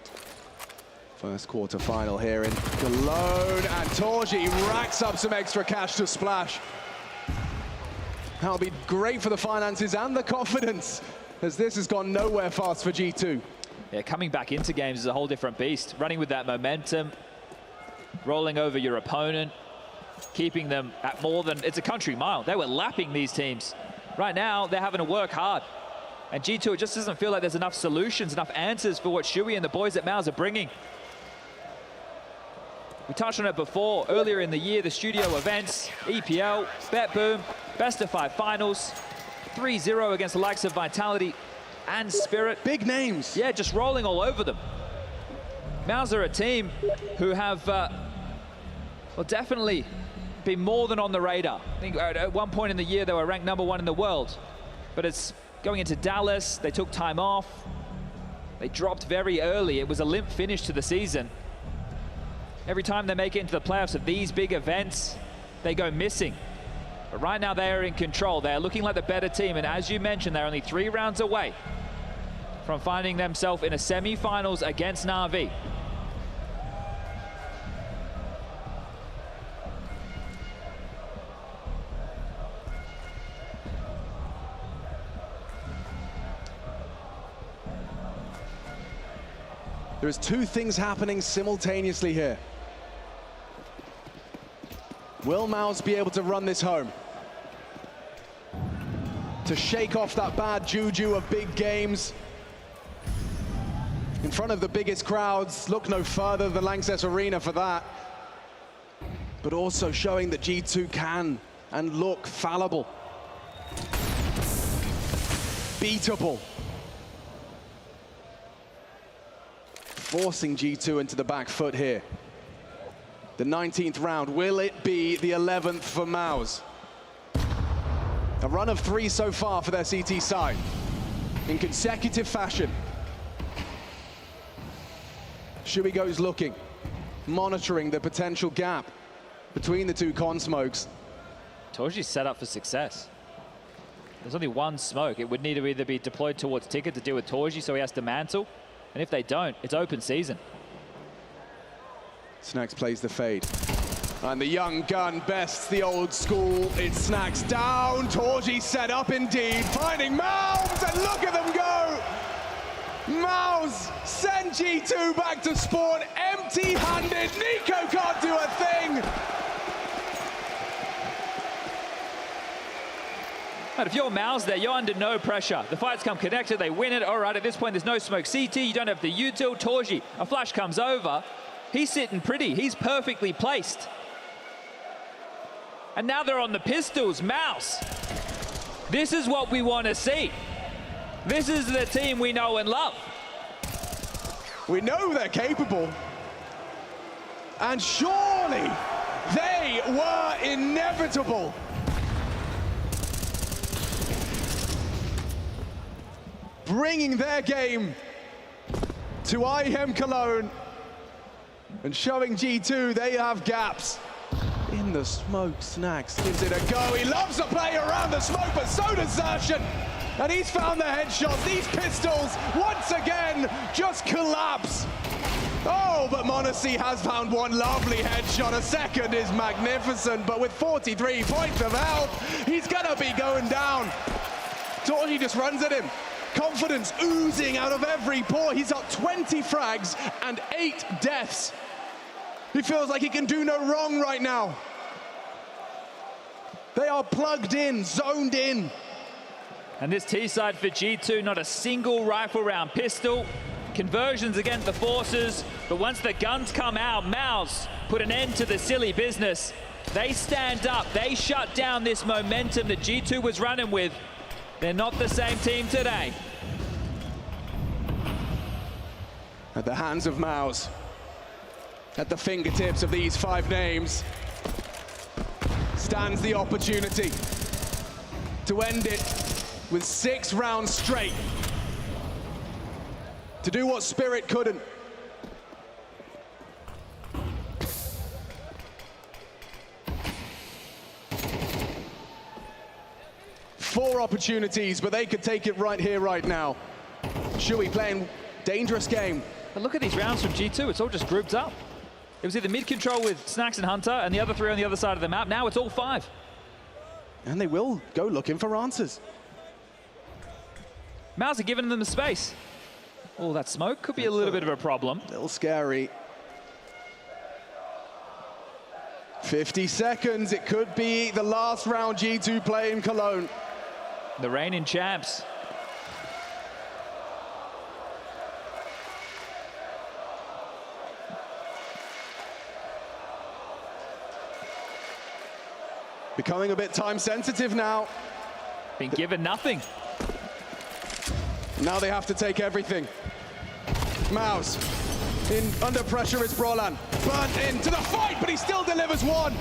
[SPEAKER 1] first quarter final here in Cologne, and Torji racks up some extra cash to splash. That'll be great for the finances and the confidence, as this has gone nowhere fast for G2.
[SPEAKER 2] Yeah, coming back into games is a whole different beast. Running with that momentum, rolling over your opponent, keeping them at more than, it's a country mile. They were lapping these teams. Right now, they're having to work hard. And G2, it just doesn't feel like there's enough solutions, enough answers for what Shuey and the boys at MOUZ are bringing. We touched on it before, earlier in the year, the studio events, EPL, Bet Boom, Best of 5 finals, 3-0 against the likes of Vitality and Spirit.
[SPEAKER 1] Big names.
[SPEAKER 2] Yeah, just rolling all over them. MOUZ are a team who have, well, definitely been more than on the radar. I think at one point in the year, they were ranked #1 in the world. But it's going into Dallas, they took time off. They dropped very early. It was a limp finish to the season. Every time they make it into the playoffs of these big events, they go missing. But right now they are in control. They are looking like the better team, and as you mentioned, they're only 3 rounds away from finding themselves in a semi-finals against Na'Vi.
[SPEAKER 1] There's 2 things happening simultaneously here. Will MOUZ be able to run this home? To shake off that bad juju of big games in front of the biggest crowds. Look no further than Lanxess Arena for that. But also showing that G2 can and look fallible. Beatable. Forcing G2 into the back foot here. The 19th round, will it be the 11th for MOUZ? A run of 3 so far for their CT side, in consecutive fashion. Shuey goes looking, monitoring the potential gap between the 2 con smokes.
[SPEAKER 2] Torji's set up for success. There's only 1 smoke. It would need to either be deployed towards Ticket to deal with Torji, so he has to mantle. And if they don't, it's open season.
[SPEAKER 1] Snacks plays the fade. And the young gun bests the old school. It's Snacks down. Torji set up indeed. Finding MOUZ, and look at them go! MOUZ send G2 back to spawn empty-handed. Nico can't do a thing.
[SPEAKER 2] But if you're MOUZ there, you're under no pressure. The fights come connected, they win it. All right, at this point, there's no smoke CT. You don't have the util. Torji, a flash comes over. He's sitting pretty. He's perfectly placed. And now they're on the pistols. MOUZ. This is what we want to see. This is the team we know and love.
[SPEAKER 1] We know they're capable. And surely they were inevitable. Bringing their game to IEM Cologne and showing G2 they have gaps. in the smoke. Snacks gives it a go. He loves to play around the smoke, but so does Zarshan. And he's found the headshots. These pistols, once again, just collapse. Oh, but Monacy has found one lovely headshot. A second is magnificent, but with 43 points of health, he's gonna be going down. Torji just runs at him. Confidence oozing out of every pore. He's got 20 frags and 8 deaths. He feels like he can do no wrong right now. They are plugged in, zoned in.
[SPEAKER 2] And this T-side for G2, not a single rifle round. Pistol, conversions against the forces, but once the guns come out, MOUZ put an end to the silly business. They stand up, they shut down this momentum that G2 was running with. They're not the same team today.
[SPEAKER 1] At the hands of MOUZ, at the fingertips of these 5 names, stands the opportunity to end it with 6 rounds straight. To do what Spirit couldn't. Four opportunities, but they could take it right here, right now. Shui playing dangerous game.
[SPEAKER 2] But look at these rounds from G2, it's all just grouped up. It was either mid-control with Snacks and Hunter and the other 3 on the other side of the map. Now it's all 5.
[SPEAKER 1] And they will go looking for answers.
[SPEAKER 2] MOUZ are giving them the space. Oh, that smoke could be a little bit of a problem.
[SPEAKER 1] A little scary. 50 seconds, it could be the last round G2 play in Cologne.
[SPEAKER 2] The reigning champs.
[SPEAKER 1] Becoming a bit time sensitive now.
[SPEAKER 2] Been given nothing.
[SPEAKER 1] Now they have to take everything. MOUZ under pressure is Brolan. Burnt into the fight, but he still delivers one.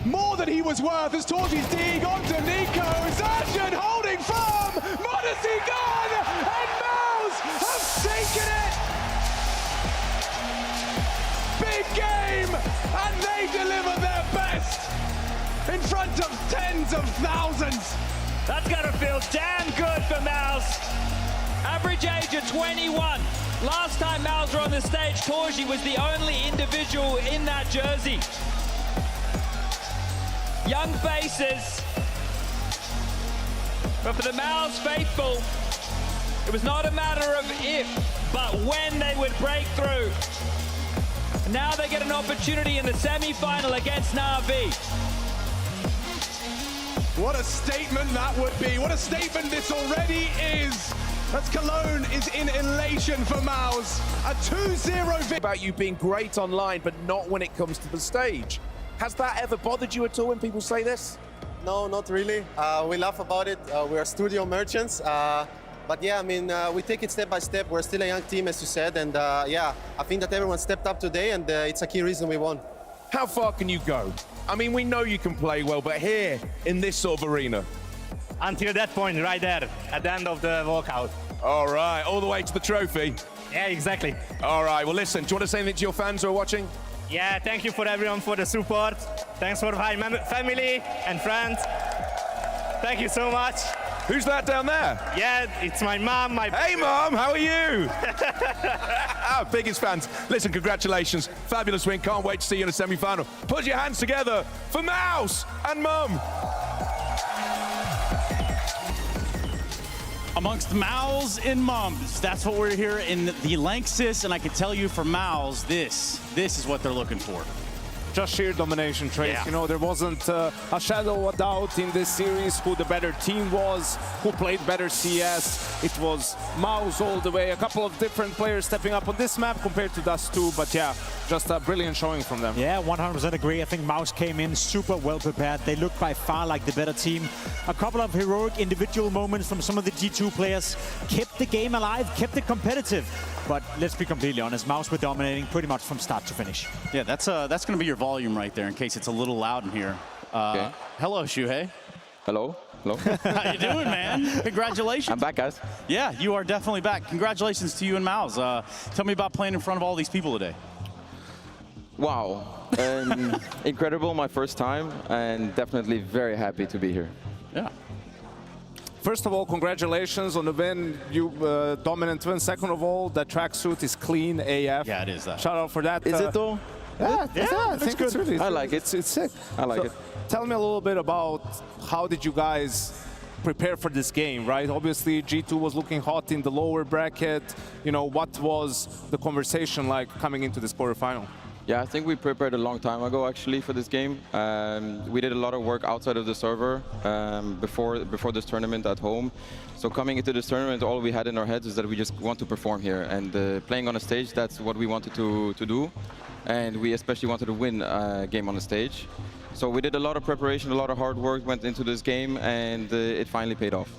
[SPEAKER 1] More than he was worth as Torji's dig onto Nico. Zarshan holding firm. Monacy gone, and MOUZ have taken it. Big game, and they deliver their best in front of tens of thousands.
[SPEAKER 2] That's gotta feel damn good for MOUZ. Average age of 21. Last time MOUZ were on the stage, Torji was the only individual in that jersey. Young faces. But for the MOUZ faithful, it was not a matter of if, but when they would break through. Now they get an opportunity in the semi-final against Na'Vi.
[SPEAKER 1] What a statement that would be. What a statement this already is. As Cologne is in elation for MOUZ. A 2-0 victory.
[SPEAKER 4] About you being great online, but not when it comes to the stage. Has that ever bothered you at all when people say this?
[SPEAKER 5] No, not really. We laugh about it. We are studio merchants. But yeah, I mean, we take it step by step. We're still a young team, as you said. And yeah, I think that everyone stepped up today, and it's a key reason we won.
[SPEAKER 4] How far can you go? I mean, we know you can play well, but here, in this sort of arena?
[SPEAKER 6] Until that point, right there, at the end of the walkout.
[SPEAKER 4] All right, all the way to the trophy.
[SPEAKER 6] Yeah, exactly.
[SPEAKER 4] All right, well, listen, do you want to say anything to your fans who are watching?
[SPEAKER 6] Yeah, thank you for everyone for the support. Thanks for my family and friends. Thank you so much.
[SPEAKER 4] Who's that down there?
[SPEAKER 6] Yeah, it's my mom.
[SPEAKER 4] Hey, Mom, how are you? Our biggest fans. Listen, congratulations. Fabulous win. Can't wait to see you in the semi-final. Put your hands together for MOUZ and Mum.
[SPEAKER 7] Amongst MOUZ and mums, that's what we're here in the Lanxess, and I can tell you for MOUZ, this is what they're looking for.
[SPEAKER 8] Just sheer domination, Trace.
[SPEAKER 7] Yeah.
[SPEAKER 8] You know, there wasn't a shadow of a doubt in this series who the better team was, who played better CS. It was MOUZ all the way. A couple of different players stepping up on this map compared to Dust 2, but yeah, just a brilliant showing from them.
[SPEAKER 9] Yeah, 100% agree. I think MOUZ came in super well prepared. They looked by far like the better team. A couple of heroic individual moments from some of the G2 players kept the game alive, kept it competitive. But let's be completely honest, MOUZ were dominating pretty much from start to finish.
[SPEAKER 7] Yeah, that's going to be your volume right there in case it's a little loud in here.
[SPEAKER 10] Okay.
[SPEAKER 7] Hello, Shuhei.
[SPEAKER 10] Hello. Hello.
[SPEAKER 7] How you doing, man? Congratulations.
[SPEAKER 10] I'm back, guys.
[SPEAKER 7] Yeah, you are definitely back. Congratulations to you and MOUZ. Tell me about playing in front of all these people today.
[SPEAKER 10] Wow. Incredible, my first time, and definitely very happy to be here.
[SPEAKER 8] Yeah. First of all, congratulations on the win. You dominant win. Second of all, the tracksuit is clean AF.
[SPEAKER 7] Yeah, it is that.
[SPEAKER 8] Shout out for that.
[SPEAKER 10] Is it though?
[SPEAKER 8] Yeah, I think it's really.
[SPEAKER 10] I like it.
[SPEAKER 8] It's sick.
[SPEAKER 10] I like
[SPEAKER 8] So,
[SPEAKER 10] it.
[SPEAKER 8] Tell me a little bit about how did you guys prepare for this game, right? Obviously, G2 was looking hot in the lower bracket. You know, what was the conversation like coming into this quarterfinal?
[SPEAKER 10] Yeah, I think we prepared a long time ago actually for this game. We did a lot of work outside of the server before this tournament at home. So coming into this tournament, all we had in our heads is that we just want to perform here. And playing on a stage, that's what we wanted to do. And we especially wanted to win a game on the stage. So we did a lot of preparation, a lot of hard work went into this game, and it finally paid off.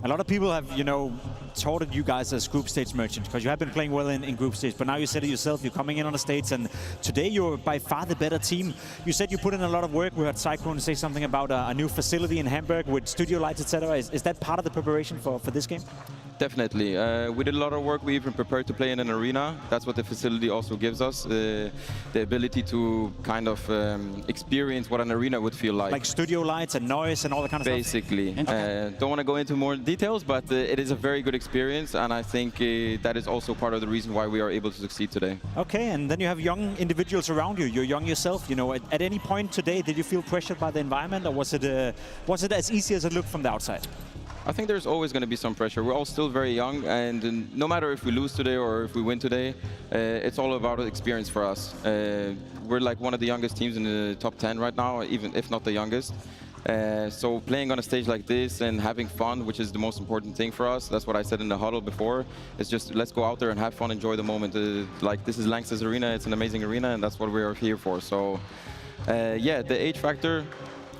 [SPEAKER 9] A lot of people have, you know, touted you guys as group stage merchants because you have been playing well in group stage, but now you said it yourself, you're coming in on the stage, and today you're by far the better team. You said you put in a lot of work. We heard Cyclone say something about a new facility in Hamburg with studio lights, etc. Is that part of the preparation for this game?
[SPEAKER 10] Definitely. We did a lot of work. We even prepared to play in an arena. That's what the facility also gives us, the ability to kind of experience what an arena would feel like.
[SPEAKER 9] Like studio lights and noise and all that kind of stuff?
[SPEAKER 10] Basically. Don't want to go into more details, but it is a very good experience, and I think that is also part of the reason why we are able to succeed today.
[SPEAKER 9] Okay, and then you have young individuals around you. You're young yourself. You know, at any point today, did you feel pressured by the environment, or was it as easy as it looked from the outside?
[SPEAKER 10] I think there's always going to be some pressure. We're all still very young, and no matter if we lose today or if we win today, it's all about experience for us. We're like one of the youngest teams in the top 10 right now, even if not the youngest. So playing on a stage like this and having fun, which is the most important thing for us, that's what I said in the huddle before, it's just let's go out there and have fun, enjoy the moment. Like this is LANXESS Arena, it's an amazing arena, and that's what we are here for. So yeah, the age factor,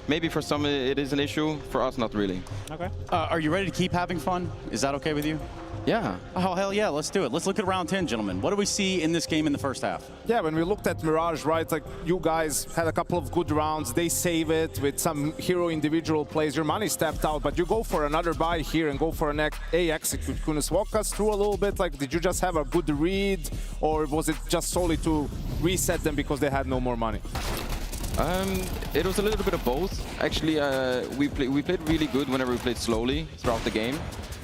[SPEAKER 10] maybe for some it is an issue, for us not really.
[SPEAKER 7] Okay. Are you ready to keep having fun? Is that okay with you?
[SPEAKER 10] Yeah.
[SPEAKER 7] Oh, hell yeah, let's do it. Let's look at round 10, gentlemen. What do we see in this game in the first half?
[SPEAKER 8] Yeah, when we looked at Mirage, right, like you guys had a couple of good rounds. They save it with some hero individual plays. Your money stepped out, but you go for another buy here and go for an A execute. Can you walk us through a little bit? Like, did you just have a good read, or was it just solely to reset them because they had no more money?
[SPEAKER 10] It was a little bit of both. Actually, we played really good whenever we played slowly throughout the game.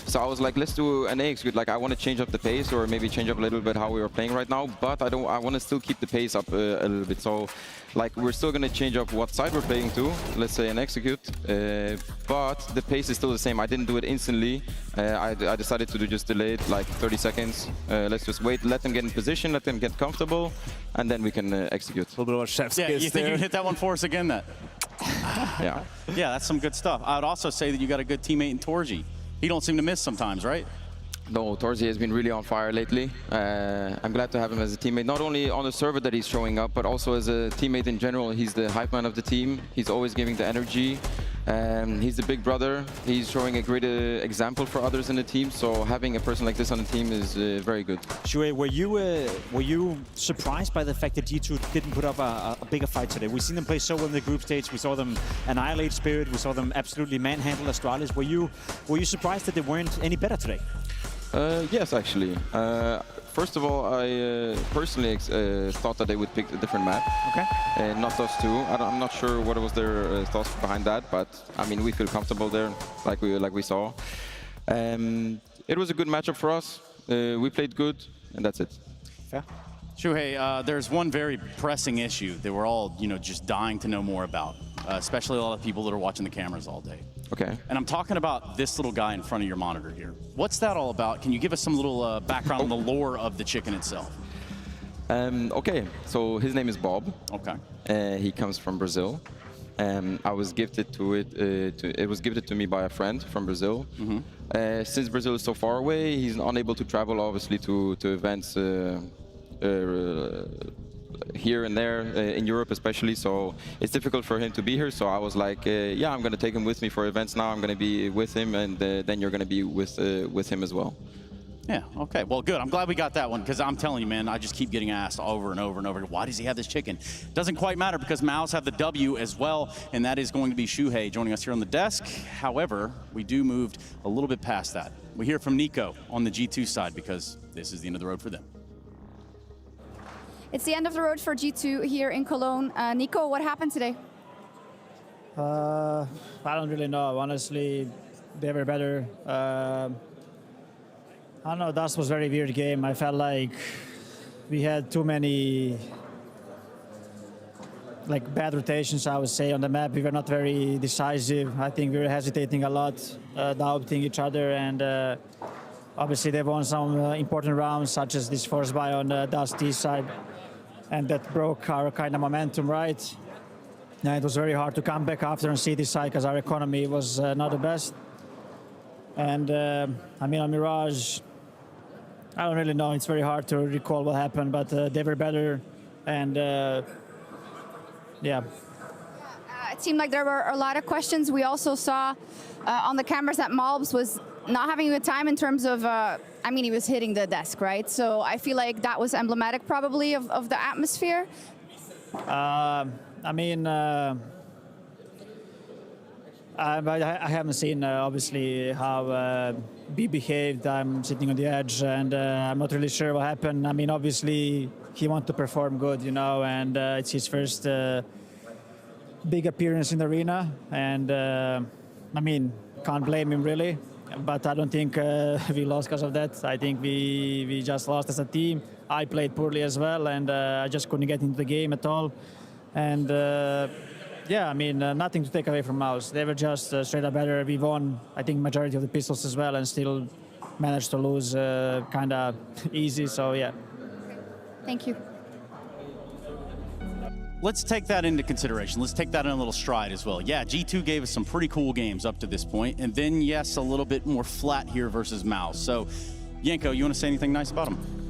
[SPEAKER 10] So I was like, let's do an execute. Like, I want to change up the pace, or maybe change up a little bit how we were playing right now. But I want to still keep the pace up a little bit. So, like, we're still going to change up what side we're playing to. Let's say an execute. But the pace is still the same. I didn't do it instantly. I decided to just delay it like 30 seconds. Let's just wait, let them get in position, let them get comfortable, and then we can execute.
[SPEAKER 8] A little bit of a chef's
[SPEAKER 7] Yeah,
[SPEAKER 8] kiss
[SPEAKER 7] you think
[SPEAKER 8] there.
[SPEAKER 7] you can hit that one for us again? That.
[SPEAKER 10] Yeah.
[SPEAKER 7] Yeah, that's some good stuff. I would also say that you got a good teammate in Torji. He don't seem to miss sometimes, right?
[SPEAKER 10] No, Torzi has been really on fire lately. I'm glad to have him as a teammate, not only on the server that he's showing up, but also as a teammate in general. He's the hype man of the team. He's always giving the energy. He's the big brother. He's showing a great example for others in the team. So having a person like this on the team is very good.
[SPEAKER 9] Shuhei, were you surprised by the fact that G2 didn't put up a bigger fight today? We've seen them play so well in the group stage. We saw them annihilate Spirit. We saw them absolutely manhandle Astralis. Were you surprised that they weren't any better today?
[SPEAKER 10] Yes, actually. First of all, I personally thought that they would pick a different map.
[SPEAKER 9] Okay.
[SPEAKER 10] Not us two. I'm not sure what was their thoughts behind that, but I mean, we feel comfortable there, like we saw. It was a good matchup for us. We played good, and that's it.
[SPEAKER 9] Fair.
[SPEAKER 7] Shuhei, there's one very pressing issue that we're all, just dying to know more about, especially a lot of people that are watching the cameras all day.
[SPEAKER 10] Okay.
[SPEAKER 7] And I'm talking about this little guy in front of your monitor here. What's that all about? Can you give us some little background on the lore of the chicken itself?
[SPEAKER 10] Okay, so his name is Bob.
[SPEAKER 7] Okay.
[SPEAKER 10] He comes from Brazil. I was gifted to it. It was gifted to me by a friend from Brazil.
[SPEAKER 7] Mm-hmm.
[SPEAKER 10] Since Brazil is so far away, he's unable to travel, obviously, to events here and there, in Europe especially, so it's difficult for him to be here. So I was like, yeah, I'm going to take him with me for events now. I'm going to be with him, and then you're going to be with him as well.
[SPEAKER 7] Yeah, okay. Well, good. I'm glad we got that one, because I'm telling you, man, I just keep getting asked over and over and over, why does he have this chicken? Doesn't quite matter, because MOUZ have the W as well, and that is going to be Shuhei joining us here on the desk. However, we do moved a little bit past that. We hear from Nico on the G2 side, because this is the end of the road for them.
[SPEAKER 11] It's the end of the road for G2 here in Cologne. Nico, what happened today?
[SPEAKER 12] I don't really know. Honestly, they were better. I don't know. That was a very weird game. I felt like we had too many bad rotations, I would say, on the map. We were not very decisive. I think we were hesitating a lot, doubting each other, and obviously they won some important rounds, such as this first buy on Dusty side, and that broke our kind of momentum, right? And it was very hard to come back after on CD side because our economy was not the best. And I mean, on Mirage, I don't really know. It's very hard to recall what happened, but they were better, and yeah.
[SPEAKER 11] It seemed like there were a lot of questions. We also saw on the cameras that MOUZ was not having a good time in terms of, I mean, he was hitting the desk, right? So I feel like that was emblematic probably of the atmosphere.
[SPEAKER 12] I mean, I haven't seen, obviously, how B behaved. I'm sitting on the edge, and I'm not really sure what happened. I mean, obviously, he wanted to perform good, you know, and it's his first big appearance in the arena. And, I mean, can't blame him, really. But I don't think we lost because of that. I think we just lost as a team. I played poorly as well, and I just couldn't get into the game at all. And yeah, I mean, nothing to take away from MOUZ. They were just straight up better. We won, I think, majority of the pistols as well, and still managed to lose kind of easy. So yeah.
[SPEAKER 11] Thank you.
[SPEAKER 7] Let's take that into consideration. Let's take that in a little stride as well. Yeah, G2 gave us some pretty cool games up to this point, and then, yes, a little bit more flat here versus MOUZ. So, Yanko, you want to say anything nice about them?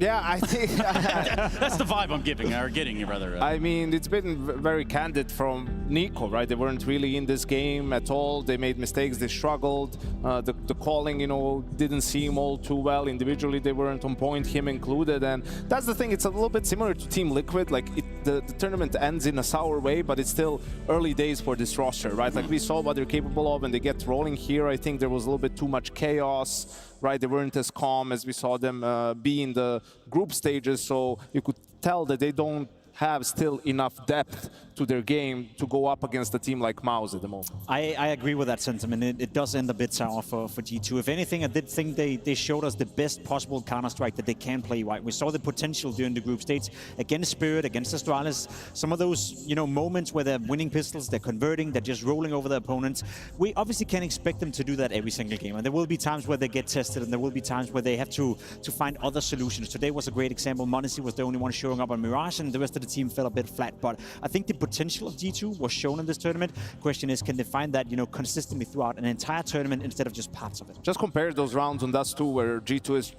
[SPEAKER 8] Yeah, I think
[SPEAKER 7] that's the vibe I'm getting, rather.
[SPEAKER 8] I mean, it's been very candid from Nico, right? They weren't really in this game at all. They made mistakes. They struggled. The calling, you know, didn't seem all too well. Individually, they weren't on point, him included. And that's the thing. It's a little bit similar to Team Liquid. Like, the tournament ends in a sour way, but it's still early days for this roster, right? Like, we saw what they're capable of, and they get rolling here. I think there was a little bit too much chaos. Right, they weren't as calm as we saw them be in the group stages, so you could tell that they don't have still enough depth to their game to go up against a team like MOUZ at the moment.
[SPEAKER 9] I agree with that sentiment. It does end a bit sour for G2. If anything, I did think they showed us the best possible Counter-Strike that they can play right. We saw the potential during the group stage against Spirit, against Astralis. Some of those, you know, moments where they're winning pistols, they're converting, they're just rolling over their opponents. We obviously can't expect them to do that every single game. And there will be times where they get tested, and there will be times where they have to find other solutions. Today was a great example. m0NESY was the only one showing up on Mirage, and the rest of the team fell a bit flat. But I think the potential of G2 was shown in this tournament. Question is, can they find that, you know, consistently throughout an entire tournament instead of just parts of it?
[SPEAKER 8] Just compare those rounds on Dust 2 where G2 is